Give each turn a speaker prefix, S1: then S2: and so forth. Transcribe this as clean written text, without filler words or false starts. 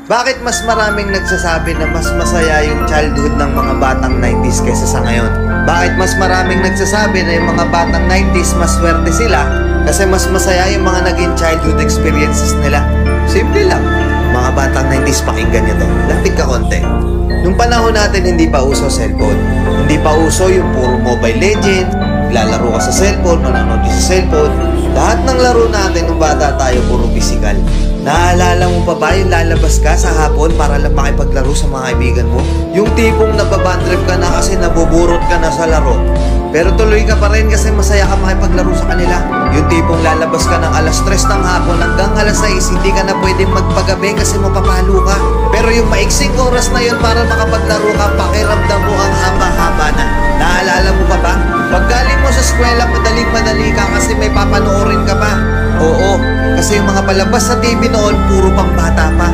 S1: Bakit mas maraming nagsasabi na mas masaya yung childhood ng mga batang 90s kaysa sa ngayon? Bakit mas maraming nagsasabi na yung mga batang 90s mas swerte sila kasi mas masaya yung mga naging childhood experiences nila? Simple lang. Mga batang 90s, pakinggan nyo to. Lapit ka konti. Nung panahon natin, hindi pa uso cellphone. Hindi pa uso yung puro Mobile Legends, lalaro ka sa cellphone, manonood sa cellphone. Lahat ng laro natin nung bata tayo, puro physical. Naalala mo pa ba yung lalabas ka sa hapon para lang makipaglaro sa mga kaibigan mo? Yung tipong nababandrip ka na kasi nabuburot ka na sa laro. Pero tuloy ka pa rin kasi masaya ka makipaglaro sa kanila. Yung tipong lalabas ka ng alas 3 ng hapon hanggang alas 6, hindi ka na pwedeng magpagabi kasi mapapalo ka. Pero yung maiksing oras na yun para makapaglaro ka, pakiramdam mo ang haba-haba na. Naalala mo pa ba? Paggaling mo sa eskwela, madaling-madali ka kasi may papanoorin ka pa. Oo, kasi yung mga palabas sa TV noon, puro pambata pa.